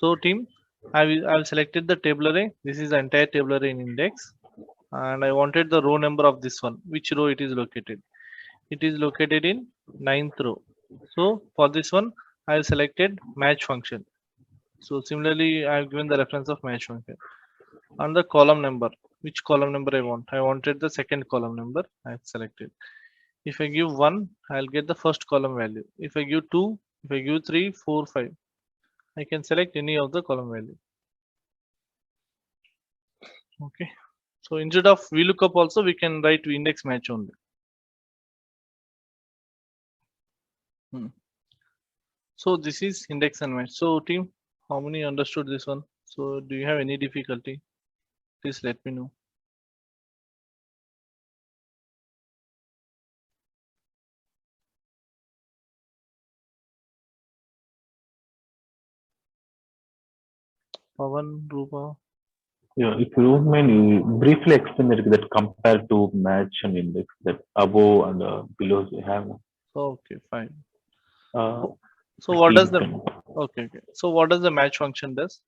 So team, I will selected the table array. This is the entire table array in index, and I wanted the row number of this one. Which row it is located? It is located in ninth row. So for this one, I have selected match function. So similarly, I have given the reference of match function. And the column number, which column number I want? I wanted the second column number. I have selected. If I give 1, I'll get the first column value. If I give 2, if I give 3, 4, 5, I can select any of the column value. Okay. So instead of VLOOKUP also, we can write index match only. So this is index and match. So team, how many understood this one? So do you have any difficulty? Please let me know. Pavan, Rupa. Yeah, if you don't mind, you briefly explain that compared to match and index, that above and below we have. Okay, fine. Uh, So what does team the can. okay. So what does the match function does?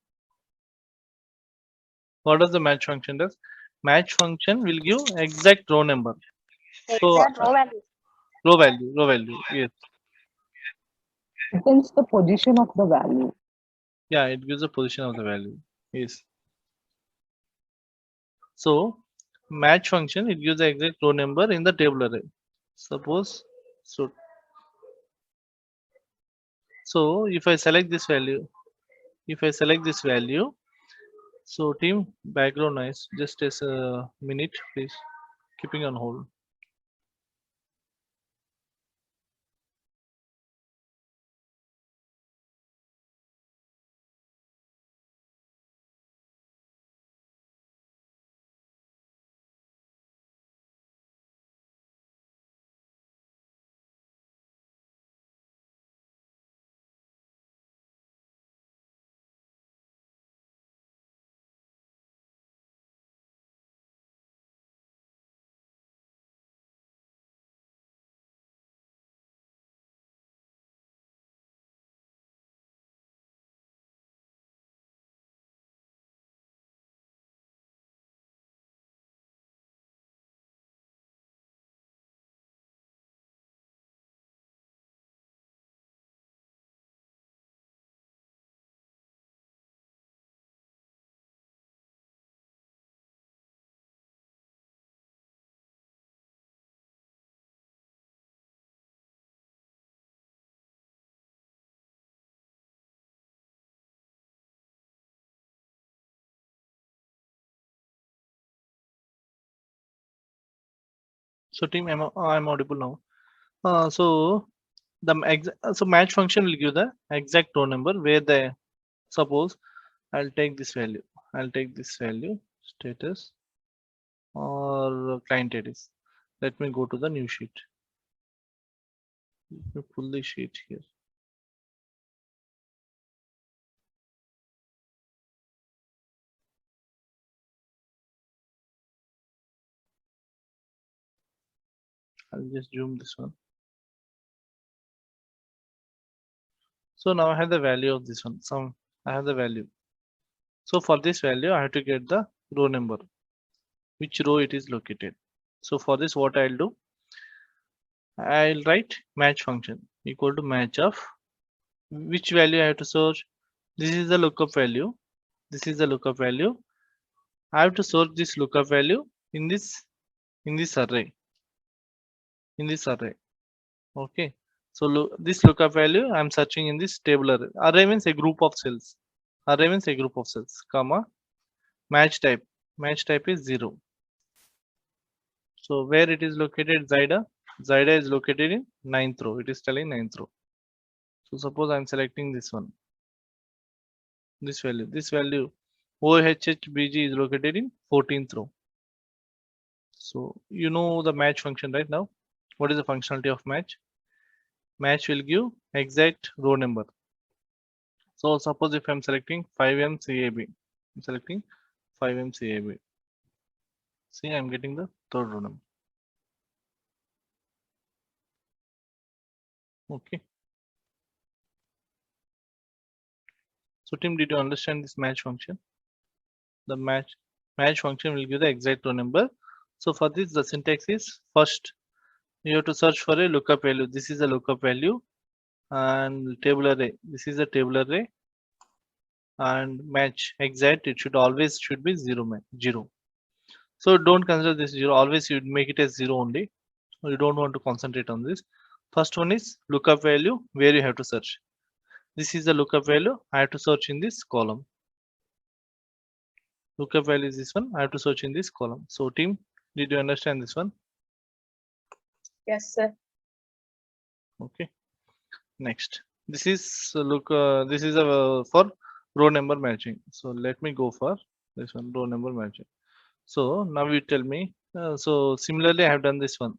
What does the match function does? Match function will give exact row number. So Exact row value. row value. Yes. Depends the position of the value. Yeah, it gives the position of the value. Yes. So match function, it gives the exact row number in the table array. Suppose so. So if I select this value, so team background noise, just as a minute, please. Keeping on hold. So team, I'm audible now. So so match function will give the exact row number where the suppose I'll take this value. I'll take this value status or client address. Let me go to the new sheet. Let me pull the sheet here. I'll just zoom this one. So now I have the value of this one. I have the value. So for this value, I have to get the row number, which row it is located. So for this, what I'll do, I'll write match function equal to match of which value I have to search. This is the lookup value. This is the lookup value. I have to search this lookup value in this array. In this array. Okay. So this lookup value I'm searching in this table array. Array means a group of cells. Array means a group of cells, comma, match type. Match type is 0. So where it is located, Zyda? Zyda is located in ninth row. It is telling ninth row. So suppose I'm selecting this one. This value. OHHBG is located in 14th row. So you know the match function right now. What is the functionality of match? Match will give exact row number. So suppose if I'm selecting 5MCAB, I'm selecting 5MCAB. See, I'm getting the third row number. Okay. So team, did you understand this match function? The match function will give the exact row number. So for this, the syntax is first you have to search for a lookup value. This is a lookup value, and table array. This is a table array, and match exact. It should always be 0. So don't consider this 0. Always you make it as 0 only. You don't want to concentrate on this. First one is lookup value, where you have to search. This is the lookup value. I have to search in this column. Lookup value is this one. I have to search in this column. So team, did you understand this one? Yes, sir. Okay. Next, this is this is a for row number matching. So let me go for this one, row number matching. So now you tell me. So similarly, I have done this one.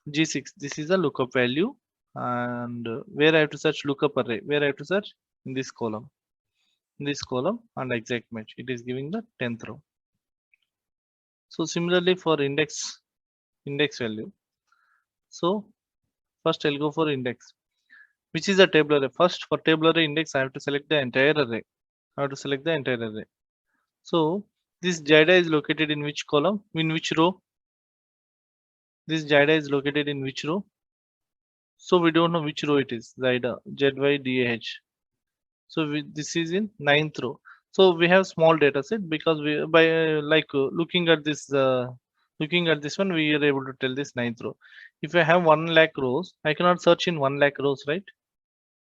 G6. This is a lookup value, and where I have to search lookup array. Where I have to search in this column. In this column and exact match. It is giving the 10th row. So similarly for index value. So first I'll go for index, which is a table array. First for table array index, I have to select the entire array. I have to select the entire array. So this JIDA is located in which column? In which row? This JIDA is located in which row? So we don't know which row it is. JIDA, ZYDAH. So this is in 9th row. So we have small data set because we by looking at this one, we are able to tell this 9th row. If I have 1 lakh rows, I cannot search in 1 lakh rows, right?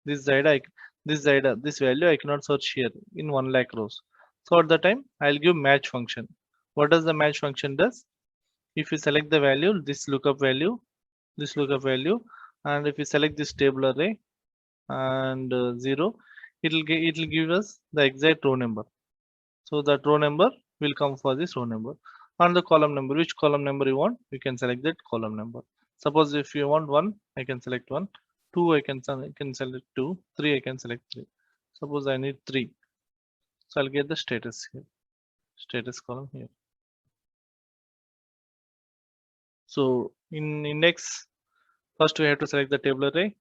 This ZIDA, this value I cannot search here in 1 lakh rows. So at the time I'll give match function. What does the match function does? If you select the value, this lookup value, and if you select this table array and 0, it'll give us the exact row number. So that row number will come for this row number. And the column number, which column number you want, you can select that column number. Suppose if you want 1, I can select 1. 2, I can select 2. 3, I can select 3. Suppose I need 3. So I'll get the status here. Status column here. So in index, first we have to select the table array.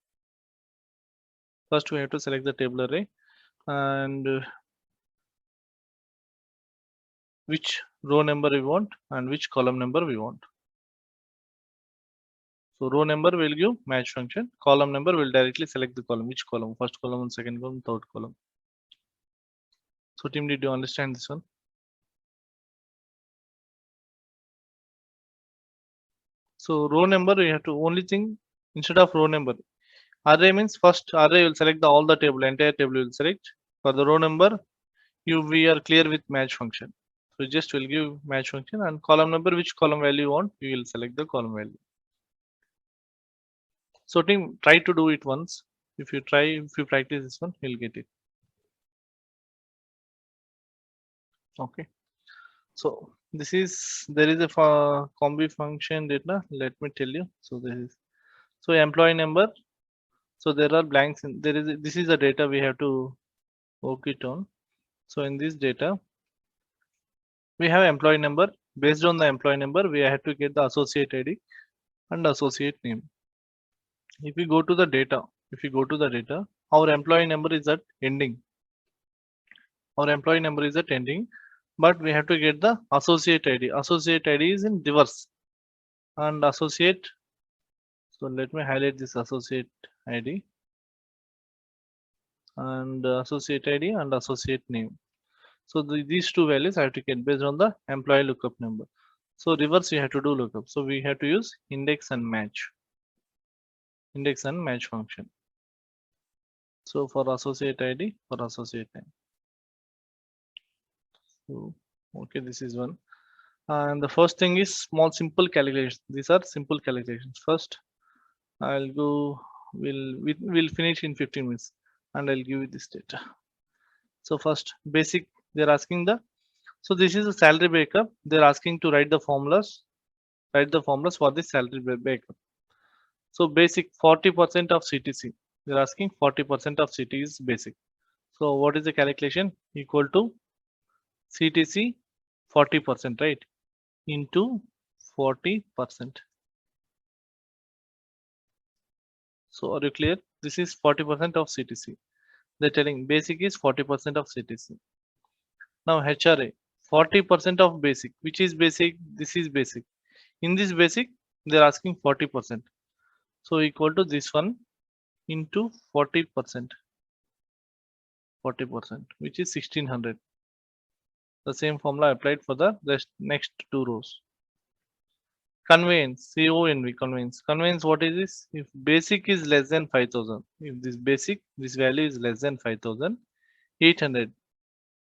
And which row number we want and which column number we want. So row number will give match function. Column number will directly select the column. Which column? First column, second column, third column. So team, did you understand this one? So row number, we have to only thing instead of row number. Array means first array will select all the table, entire table will select. For the row number, we are clear with match function. So just will give match function, and column number, which column value you want, we will select the column value. So team, try to do it once. If you practice this one, you'll get it. Okay. So this is, there is a combi function data. Let me tell you. So this is, so employee number. So there are blanks in there is this is the data we have to work it on. So in this data, we have employee number. Based on the employee number, we have to get the associate ID and associate name. If we go to the data, our employee number is at ending. But we have to get the associate ID. Associate ID is in reverse. And associate, so let me highlight this associate ID and associate ID and associate name. So these two values I have to get based on the employee lookup number. So reverse, we have to do lookup. So we have to use index and match function. So for associate ID, for associate name. So okay, this is one. And the first thing is small simple calculations. These are simple calculations. First, I'll go. We'll finish in 15 minutes, and I'll give you this data. So first, basic. They're asking the. So this is a salary breakup. They're asking to write the formulas. Write the formulas for this salary breakup. So basic 40% of CTC. They're asking 40% of CTC is basic. So what is the calculation? Equal to CTC 40%, right? Into 40%. So are you clear? This is 40% of CTC. They're telling basic is 40% of CTC. Now HRA 40% of basic. Which is basic? This is basic. In this basic, they're asking 40%. So equal to this one into 40%. 40%, which is 1600. The same formula applied for the next two rows. Conveyance, CONV, conveyance. Conveyance, what is this? If basic is less than 5000, if this basic, this value is less than 5800.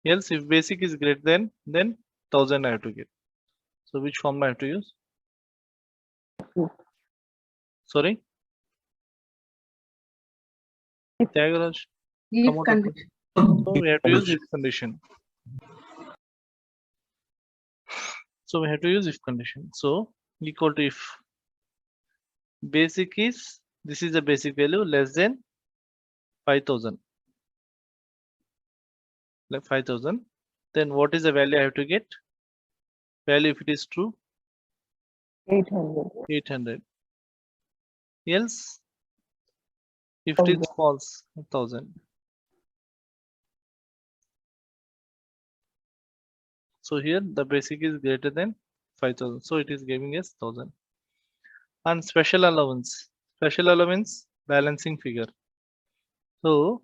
Else, if basic is greater than, then 1000 I have to get. So which formula I have to use? Sorry? Tyagaraja, If come out of condition. So we have to use if condition. So we have to use if condition. So equal to if basic is, this is the basic value less than 5000. Like 5000. Then what is the value I have to get? Value if it is true, 800. 800. Else, if it is 1000. false, 1000. So here the basic is greater than 5000. So it is giving us 1000. And special allowance. Special allowance balancing figure. So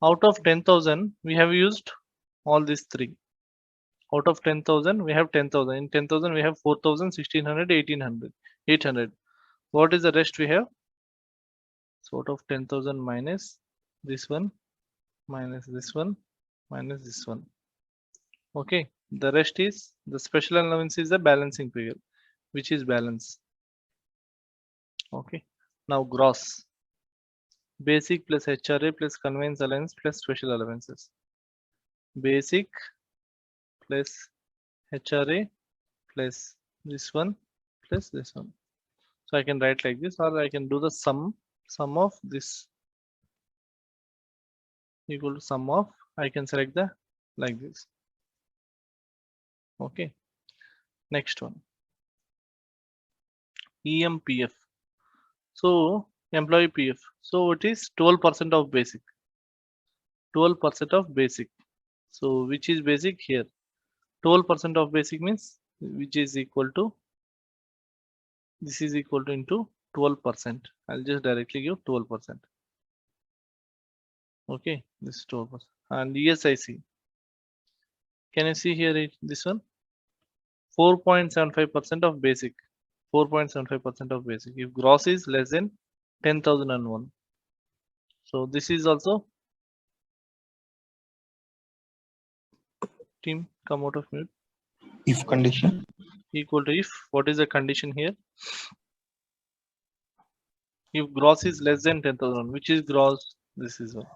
out of 10,000, we have used all these three. Out of 10,000, we have 10,000. In 10,000, we have 4,000, 1,600, 1,800, 800. What is the rest we have? So out of 10,000 minus this one, minus this one, minus this one. Okay. The rest is the special allowance is the balancing figure, which is balance. Okay. Now gross. Basic plus HRA plus conveyance allowance plus special allowances. Basic plus HRA plus this one plus this one. So I can write like this, or I can do the sum of this equal to sum of, I can select the like this. Okay. Next one. EMPF. So employee PF. So it is 12% of basic. 12% of basic. So which is basic here? 12% of basic means which is equal to, this is equal to into 12%. I'll just directly give 12%. Okay, this is 12%. And ESIC. Can you see here this one? 4.75% of basic. 4.75% of basic. If gross is less than 10,001. So this is also, team come out of mute. If condition. Equal to if, what is the condition here? If gross is less than 10,000, which is gross? This is one.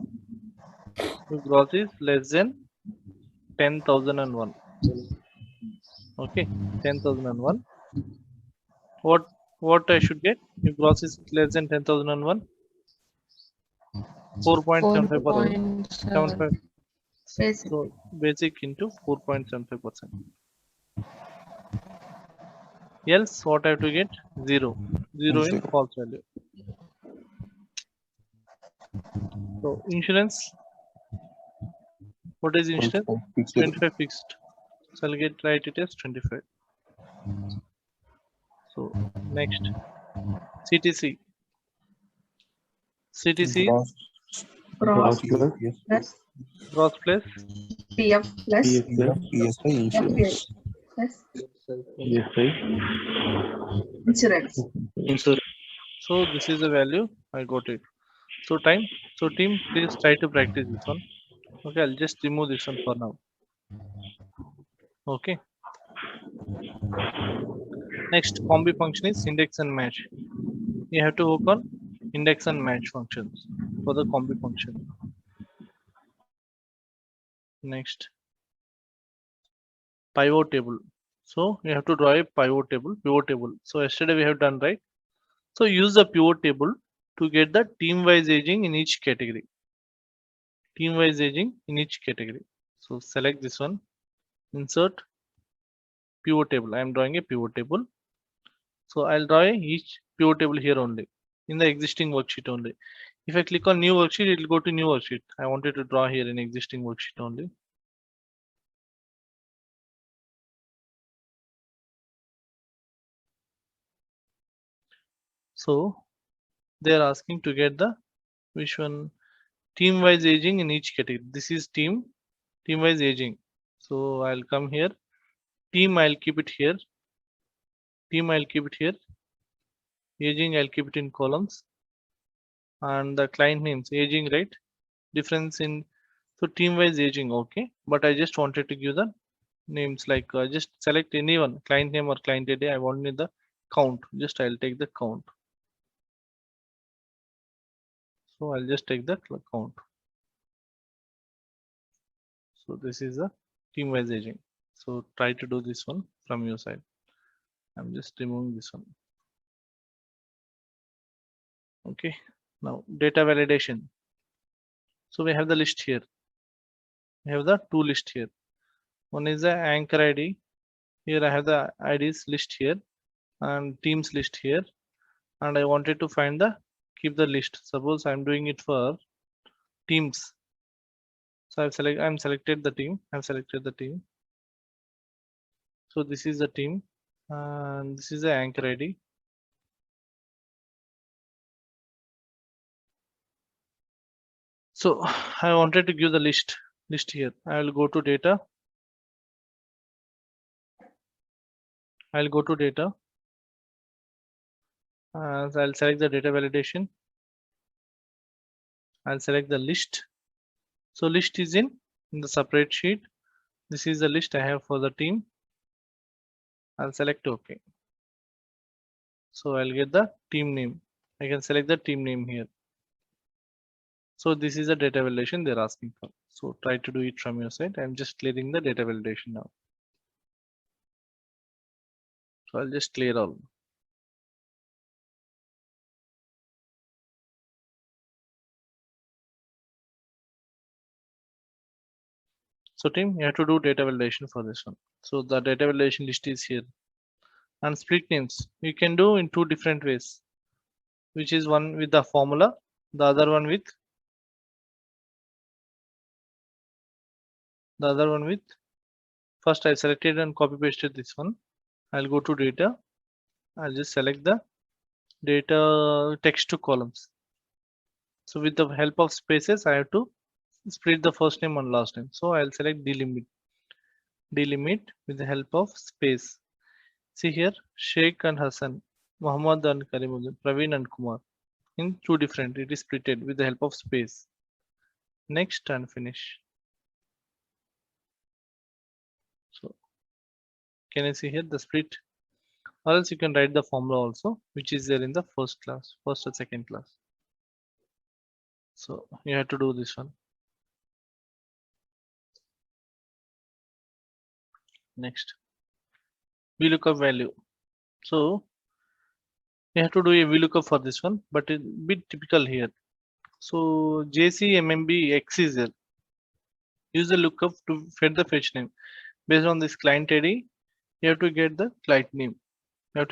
If gross is less than 10,001. Okay, 10,001. What I should get? If gross is less than 10,001, 4.75%. 75. Basic. So basic into 4.75%. Else what I have to get? 0. 0 in Zero. false value. So insurance. What is insurance? 25 fixed. So I'll write it as 25. So next, CTC. CTC Gross Yes. plus gross plus PF plus PSI insurance. plus Yes, right. insurance. So this is the value I got it. So time. So team, please try to practice this one. Okay, I'll just remove this one for now. Okay. Next combi function is index and match. You have to work on index and match functions for the combi function. Next, pivot table. So you have to draw a pivot table. So yesterday we have done, right? So use the pivot table to get the team-wise aging in each category. Team-wise aging in each category. So select this one, insert pivot table. I am drawing a pivot table. So I'll draw each pivot table here only in the existing worksheet only. If I click on new worksheet, it will go to new worksheet. I wanted to draw here an existing worksheet only. So they are asking to get the which one team wise aging in each category. This is team wise aging. So I'll come here. Team I'll keep it here. Team I'll keep it here. Aging I'll keep it in columns. And the client names aging, right? Difference in so team wise aging, okay. But I just wanted to give the names like just select anyone, client name or client ID. I want the count. Just I'll take the count. So I'll just take the count. So this is a team wise aging. So try to do this one from your side. I'm just removing this one. Okay, now data validation. So we have the list here. We have the two list here. One is the anchor ID. Here I have the IDs list here and teams list here. And I wanted to find the keep the list. Suppose I'm doing it for teams. So I'm selected the team. I've selected the team. So this is the team and this is the anchor ID. So I wanted to give the list here. I will go to data. I'll go to data. I'll select the data validation. I'll select the list. So list is in the separate sheet. This is the list I have for the team. I'll select OK. So I'll get the team name. I can select the team name here. So this is the data validation they're asking for. So try to do it from your side. I'm just clearing the data validation now. So I'll just clear all. So team, you have to do data validation for this one. So the data validation list is here. And split names you can do in two different ways, which is one with the formula, the other one with first I selected and copy pasted this one. I'll go to data. I'll just select the data text to columns. So with the help of spaces, I have to split the first name and last name. So I'll select delimit with the help of space. See here, Sheikh and Hassan, Muhammad and Karimuddin, Praveen and Kumar. In two different, it is splitted with the help of space. Next and finish. So can you see here the split? Or else you can write the formula also, which is there in the first or second class. So you have to do this one. Next, VLOOKUP value. So you have to do a VLOOKUP for this one, but it's a bit typical here. So JCMMB X is there. Use the lookup to fetch the fetch name. Based on this client ID, you have to get the client name. But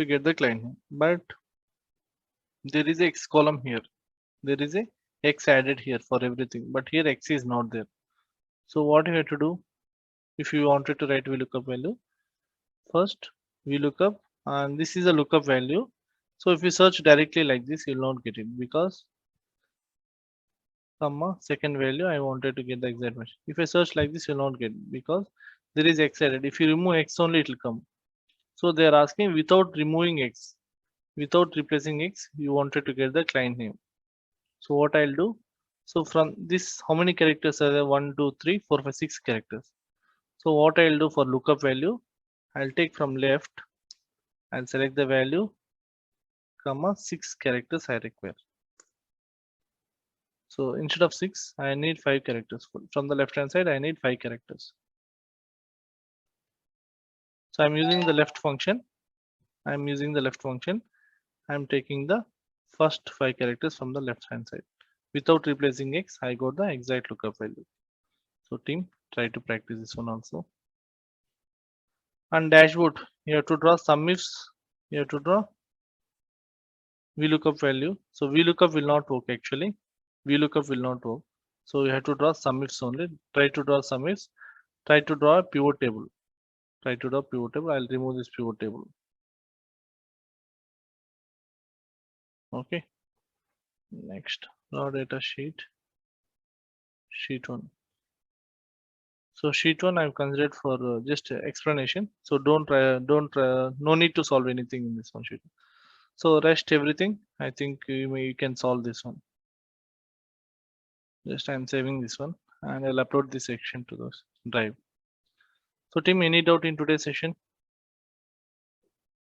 there is a X column here. There is a X added here for everything, but here X is not there. So what you have to do if you wanted to write VLOOKUP value? First VLOOKUP, and this is a lookup value. So if you search directly like this, you will not get it because comma second value I wanted to get the exact match. If I search like this, you will not get it because there is X added. If you remove X only, it will come. So they are asking without removing X, without replacing X, you wanted to get the client name. So what I'll do? So from this, how many characters are there? 1, 2, 3, 4, 5, 6 characters. So what I'll do for lookup value, I'll take from left, I'll select the value, comma 6 characters I require. So instead of 6, I need 5 characters. From the left hand side, I need 5 characters. So I'm using the left function. I'm taking the first 5 characters from the left hand side. Without replacing X, I got the exact lookup value. So team, try to practice this one also. And dashboard, you have to draw sum ifs. You have to draw VLOOKUP value. So VLOOKUP will not work actually. VLOOKUP will not work. So you have to draw sum ifs only. Try to draw sum ifs. Try to draw a pivot table. Try to draw pivot table. I'll remove this pivot table. Okay. Next, raw data sheet. Sheet 1. So sheet 1 I've considered for just explanation. So don't no need to solve anything in this one sheet. So rest everything. I think you can solve this one. Just I'm saving this one and I'll upload this section to the drive. So team, any doubt in today's session?